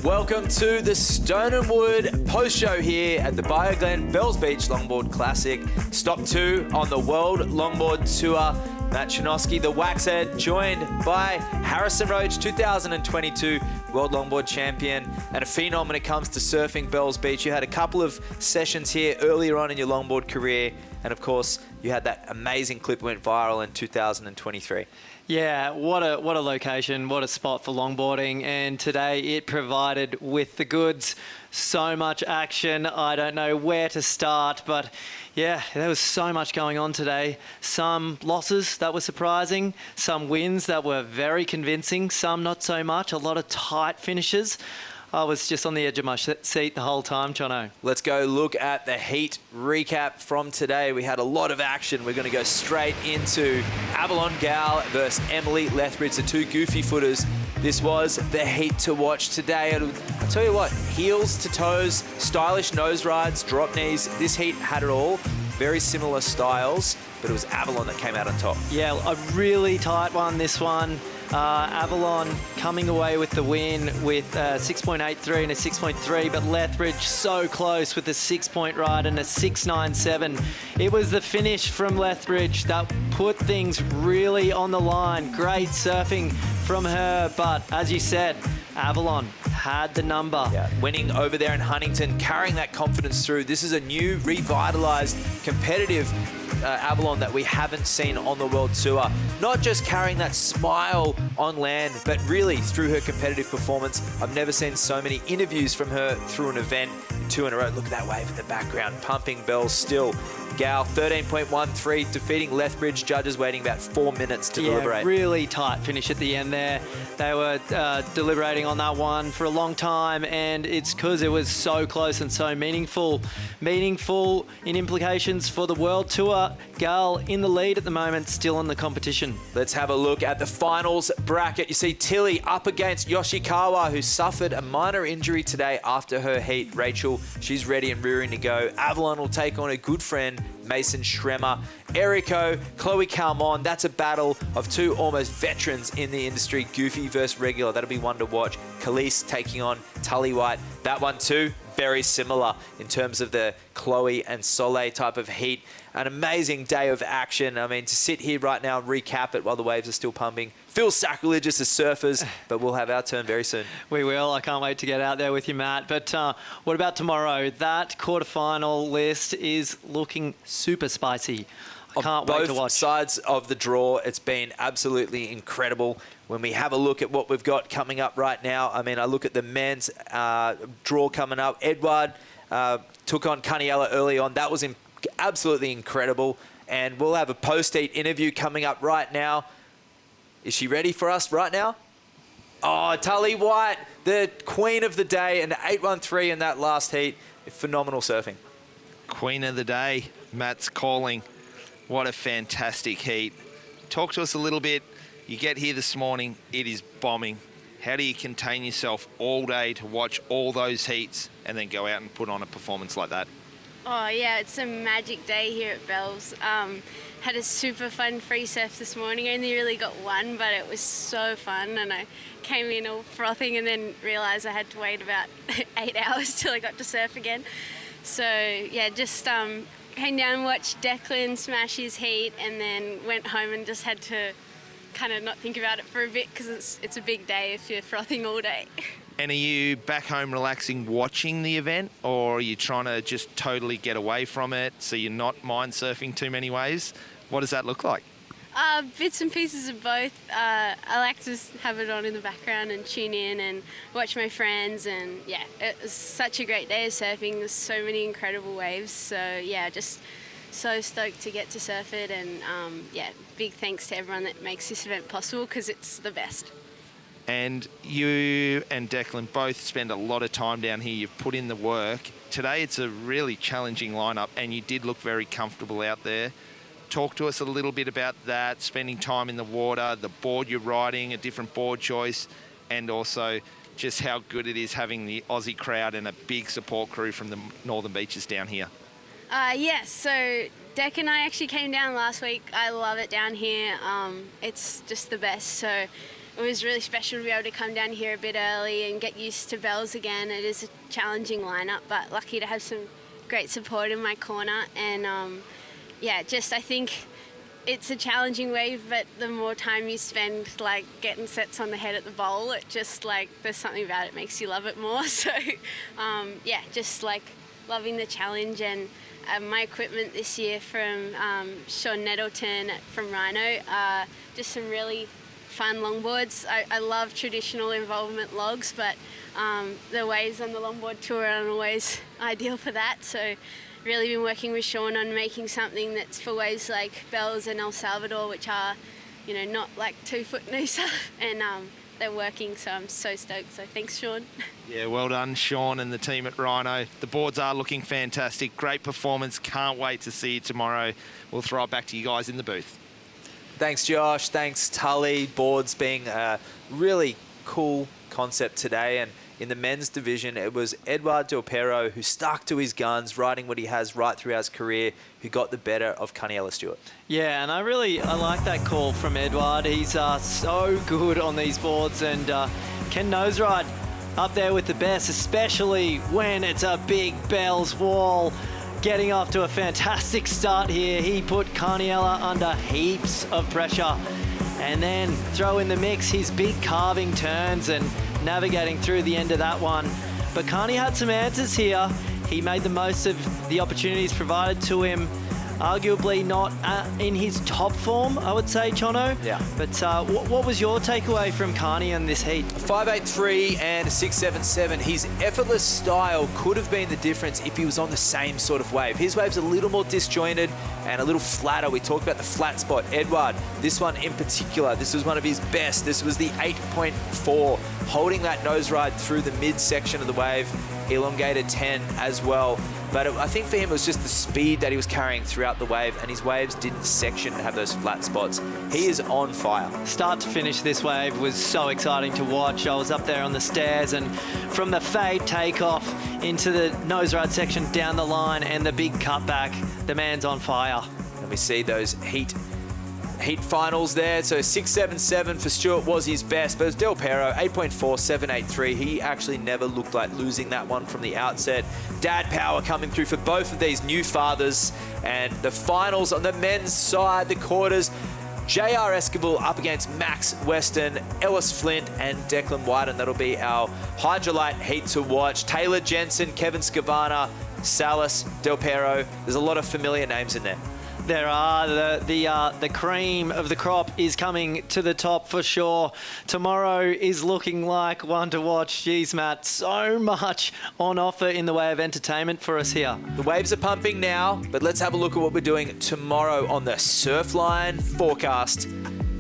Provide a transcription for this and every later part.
Welcome to the Stone and Wood post-show here at the Bioglan Bells Beach Longboard Classic. Stop 2 on the World Longboard Tour. Matt Chinosky, the Waxhead, joined by Harrison Roach, 2022 World Longboard Champion and a phenom when it comes to surfing Bells Beach. You had a couple of sessions here earlier on in your longboard career, and of course, you had that amazing clip that went viral in 2023. Yeah, what a location, what a spot for longboarding, and today it provided with the goods. So much action, I don't know where to start, but yeah, there was so much going on today. Some losses that were surprising, some wins that were very convincing, some not so much, a lot of tight finishes. I was just on the edge of my seat the whole time, Jono. Let's go look at the heat recap from today. We had a lot of action. We're going to go straight into Avalon Gal versus Emily Lethbridge, the two goofy footers. This was the heat to watch today. I'll tell you what, heels to toes, stylish nose rides, drop knees. This heat had it all. Very similar styles, but it was Avalon that came out on top. Yeah, a really tight one, this one. Avalon coming away with the win with a 6.83 and a 6.3, but Lethbridge so close with a 6-point ride and a 6.97. It was the finish from Lethbridge that put things really on the line. Great surfing from her, but as you said, Avalon had the number. Yeah, winning over there in Huntington, carrying that confidence through. This is a new, revitalized, competitive Avalon that we haven't seen on the World Tour. Not just carrying that smile on land, but really through her competitive performance. I've never seen so many interviews from her through an event, 2 in a row. Look at that wave in the background, pumping bells still. Gal, 13.13, defeating Lethbridge. Judges waiting about 4 minutes to deliberate. Really tight finish at the end there. They were deliberating on that one for a long time, and it's because it was so close and so meaningful. Meaningful in implications for the World Tour. Gal in the lead at the moment, still in the competition. Let's have a look at the finals bracket. You see Tilly up against Yoshikawa, who suffered a minor injury today after her heat. Rachel, she's ready and rearing to go. Avalon will take on a good friend, Mason Schremmer. Errico, Chloe Calmon. That's a battle of two almost veterans in the industry. Goofy versus regular. That'll be one to watch. Khalees taking on Tully White. That one too, very similar in terms of the Chloe and Soleil type of heat. An amazing day of action. I mean, to sit here right now and recap it while the waves are still pumping feels sacrilegious as surfers, but we'll have our turn very soon. We will. I can't wait to get out there with you, Matt. But what about tomorrow? That quarterfinal list is looking super spicy. I can't wait to watch. Both sides of the draw, it's been absolutely incredible. When we have a look at what we've got coming up right now, I mean, I look at the men's draw coming up. Eduoard took on Kaniela early on. That was absolutely incredible. And we'll have a post-heat interview coming up right now. Is she ready for us right now? Oh, Tully White, the queen of the day, and 8.13 in that last heat. Phenomenal surfing. Queen of the day, Matt's calling. What a fantastic heat. Talk to us a little bit. You get here this morning, it is bombing. How do you contain yourself all day to watch all those heats and then go out and put on a performance like that? Oh yeah, it's a magic day here at Bells. Had a super fun free surf this morning. Only really got one, but it was so fun, and I came in all frothing and then realised I had to wait about 8 hours till I got to surf again. So yeah, just came down, watched Declan smash his heat, and then went home and just had to kind of not think about it for a bit because it's a big day if you're frothing all day. And are you back home relaxing watching the event, or are you trying to just totally get away from it so you're not mind surfing too many ways? What does that look like? Bits and pieces of both. I like to have it on in the background and tune in and watch my friends, and yeah, it was such a great day of surfing. There's so many incredible waves, so yeah, just so stoked to get to surf it, and yeah, big thanks to everyone that makes this event possible because it's the best. And you and Declan both spend a lot of time down here. You've put in the work. Today it's a really challenging lineup, and you did look very comfortable out there. Talk to us a little bit about that, spending time in the water, the board you're riding, a different board choice, and also just how good it is having the Aussie crowd and a big support crew from the Northern Beaches down here. Yes, so Dec and I actually came down last week. I love it down here. It's just the best. So it was really special to be able to come down here a bit early and get used to bells again. It is a challenging lineup, but lucky to have some great support in my corner. And I think it's a challenging wave, but the more time you spend like getting sets on the head at the bowl, it just like there's something about it makes you love it more. So just like loving the challenge. And my equipment this year from Sean Nettleton from Rhino, just some really fun longboards. I love traditional involvement logs, but the waves on the longboard tour aren't always ideal for that. So really been working with Sean on making something that's for waves like Bells and El Salvador, which are, not like 2 foot noosa, and they're working, so I'm so stoked. So thanks, Sean. Yeah, well done, Sean and the team at Rhino. The boards are looking fantastic. Great performance. Can't wait to see you tomorrow. We'll throw it back to you guys in the booth. Thanks, Josh. Thanks, Tully. Boards being a really cool concept today. And in the men's division, it was Eduoard Delpero who stuck to his guns, riding what he has right throughout his career, who got the better of Kaniela Stewart. Yeah, and I like that call from Eduoard. He's so good on these boards, and can nose ride up there with the best, especially when it's a big bells wall. Getting off to a fantastic start here. He put Kaniela under heaps of pressure. And then throw in the mix his big carving turns and navigating through the end of that one. But Kani had some answers here. He made the most of the opportunities provided to him. Arguably not in his top form, I would say, Chono. Yeah. But what was your takeaway from Kani in this heat? 5.83 and a 6.77. His effortless style could have been the difference if he was on the same sort of wave. His wave's a little more disjointed and a little flatter. We talked about the flat spot. Eduoard, this one in particular, this was one of his best. This was the 8.4, holding that nose ride through the midsection of the wave, elongated 10 as well. But I think for him, it was just the speed that he was carrying throughout the wave, and his waves didn't section and have those flat spots. He is on fire. Start to finish, this wave was so exciting to watch. I was up there on the stairs, and from the fade takeoff into the nose ride section down the line and the big cutback, the man's on fire. And we see those heat finals there. So 6.77 for Stewart was his best, but it was Delpero, 8.4, 7.83. He actually never looked like losing that one from the outset. Dad power coming through for both of these new fathers. And the finals on the men's side, the quarters, JR Esquivel up against Max Weston, Ellis Flint and Declan White, and that'll be our Hydrolite heat to watch. Taylor Jensen, Kevin Scavana, Salas, Delpero. There's a lot of familiar names in there. There are. The cream of the crop is coming to the top for sure. Tomorrow is looking like one to watch. Geez, Matt, so much on offer in the way of entertainment for us here. The waves are pumping now, but let's have a look at what we're doing tomorrow on the Surfline forecast.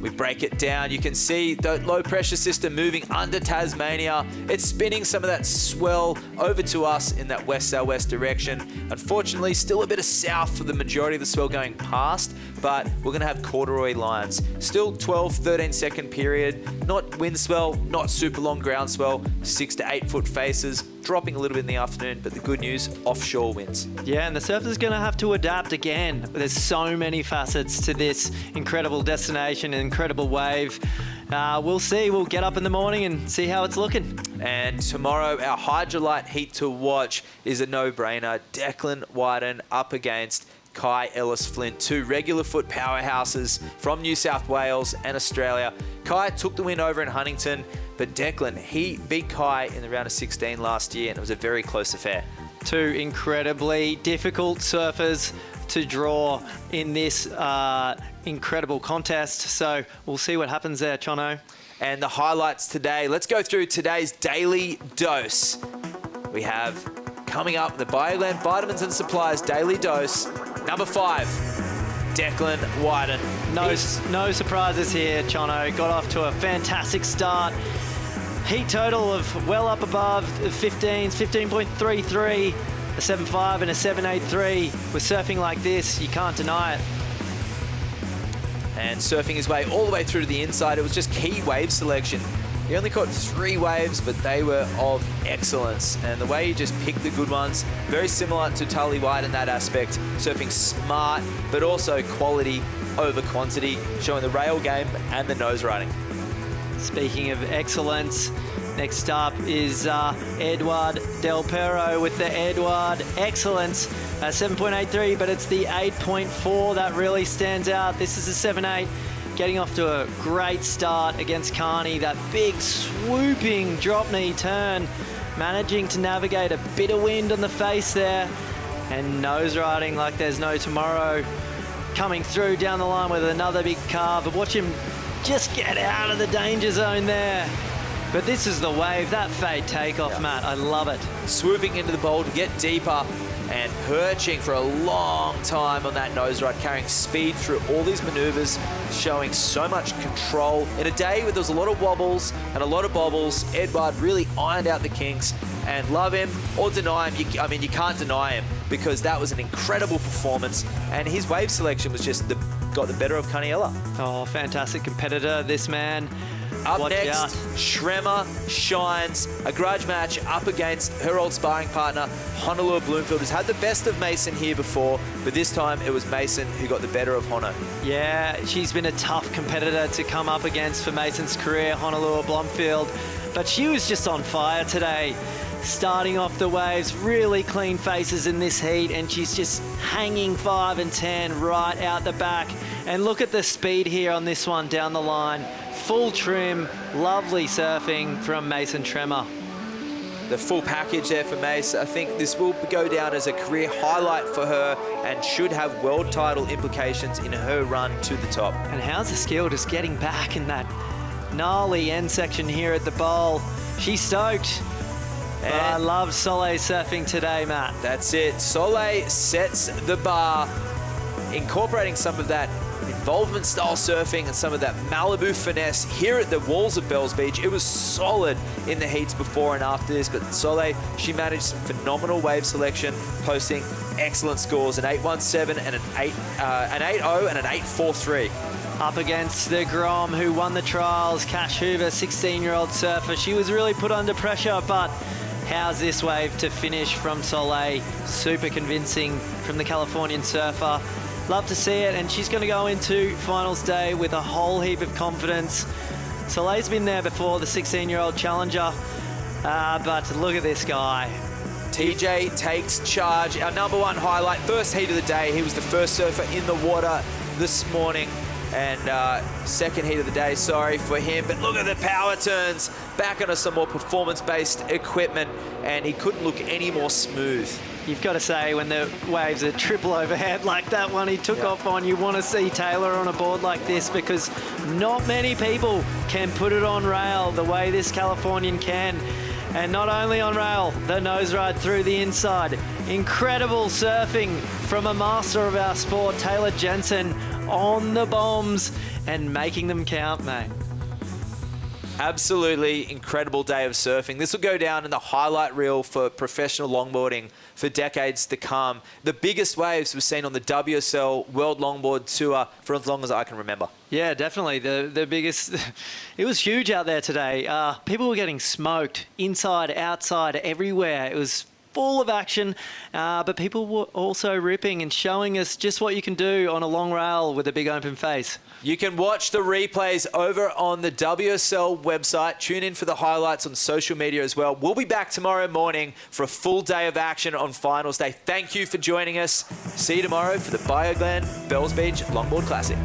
We break it down. You can see the low pressure system moving under Tasmania. It's spinning some of that swell over to us in that west-southwest direction. Unfortunately, still a bit of south for the majority of the swell going past, but we're gonna have corduroy lines. Still 12, 13 second period. Not wind swell, not super long ground swell, 6 to 8 foot faces. Dropping a little bit in the afternoon, but the good news, offshore winds. Yeah, and the surfer's going to have to adapt again. There's so many facets to this incredible destination, an incredible wave. We'll see. We'll get up in the morning and see how it's looking. And tomorrow, our Hydrolite heat to watch is a no-brainer. Declan Whiten up against Kai Ellis Flint, two regular foot powerhouses from New South Wales and Australia. Kai took the win over in Huntington, but Declan, he beat Kai in the round of 16 last year, and it was a very close affair. Two incredibly difficult surfers to draw in this incredible contest. So we'll see what happens there, Chono. And the highlights today. Let's go through today's daily dose. We have coming up the Bioglan Vitamins and Supplies Daily Dose. Number 5, Declan Whiten. No surprises here, Chono. Got off to a fantastic start. Heat total of well up above 15.33, a 7.5 and a 7.83. With surfing like this, you can't deny it. And surfing his way all the way through to the inside. It was just key wave selection. He only caught 3 waves, but they were of excellence. And the way he just picked the good ones, very similar to Tully White in that aspect. Surfing smart, but also quality over quantity, showing the rail game and the nose riding. Speaking of excellence, next up is Eduoard Delpero with the Eduoard Excellence. 7.83, but it's the 8.4 that really stands out. This is a 7.8, getting off to a great start against Kani. That big swooping drop knee turn, managing to navigate a bit of wind on the face there, and nose riding like there's no tomorrow. Coming through down the line with another big carve. But watch him just get out of the danger zone there. But this is the wave, that fade takeoff, Matt. I love it. Swooping into the bowl to get deeper and perching for a long time on that nose ride, carrying speed through all these maneuvers, showing so much control. In a day where there was a lot of wobbles and a lot of bobbles, Eduoard really ironed out the kinks, and love him or deny him. You can't deny him, because that was an incredible performance, and his wave selection was just got the better of Kaniela. Oh, fantastic competitor, this man. Up Watch next, out. Schremmer shines. A grudge match up against her old sparring partner, Honolua Blomfield, who's had the best of Mason here before, but this time it was Mason who got the better of Hono. Yeah, she's been a tough competitor to come up against for Mason's career, Honolua Blomfield, but she was just on fire today. Starting off the waves, really clean faces in this heat, and she's just hanging 5 and 10 right out the back. And look at the speed here on this one down the line. Full trim, lovely surfing from Mason Schremmer. The full package there for Mace. I think this will go down as a career highlight for her and should have world title implications in her run to the top. And how's the skill just getting back in that gnarly end section here at the bowl? She's stoked. But I love Soleil surfing today, Matt. That's it. Soleil sets the bar, incorporating some of that involvement style surfing and some of that Malibu finesse here at the walls of Bells Beach. It was solid in the heats before and after this, but Soleil, she managed some phenomenal wave selection, posting excellent scores, an 8.17 and an 8.0 and an 8.43. Up against the Grom, who won the trials, Cash Hoover, 16-year-old surfer. She was really put under pressure, but how's this wave to finish from Soleil? Super convincing from the Californian surfer. Love to see it, and she's going to go into finals day with a whole heap of confidence. Soleil's been there before, the 16-year-old challenger, but look at this guy. TJ takes charge. Our number one highlight, first heat of the day. He was the first surfer in the water this morning. And second heat of the day, sorry for him. But look at the power turns, back onto some more performance-based equipment, and he couldn't look any more smooth. You've got to say, when the waves are triple overhead like that one he took off on, you want to see Taylor on a board like this, because not many people can put it on rail the way this Californian can. And not only on rail, the nose ride through the inside. Incredible surfing from a master of our sport, Taylor Jensen, on the bombs and making them count, mate. Absolutely incredible day of surfing. This will go down in the highlight reel for professional longboarding for decades to come. The biggest waves we've seen on the WSL World Longboard Tour for as long as I can remember. Yeah, definitely. The biggest... It was huge out there today. People were getting smoked inside, outside, everywhere. It was full of action, but people were also ripping and showing us just what you can do on a long rail with a big open face. You can watch the replays over on the WSL website. Tune in for the highlights on social media as well. We'll be back tomorrow morning for a full day of action on finals day. Thank you for joining us. See you tomorrow for the Bioglan Bells Beach Longboard Classic.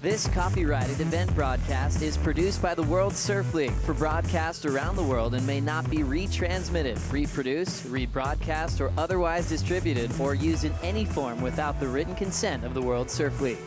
This copyrighted event broadcast is produced by the World Surf League for broadcast around the world and may not be retransmitted, reproduced, rebroadcast, or otherwise distributed or used in any form without the written consent of the World Surf League.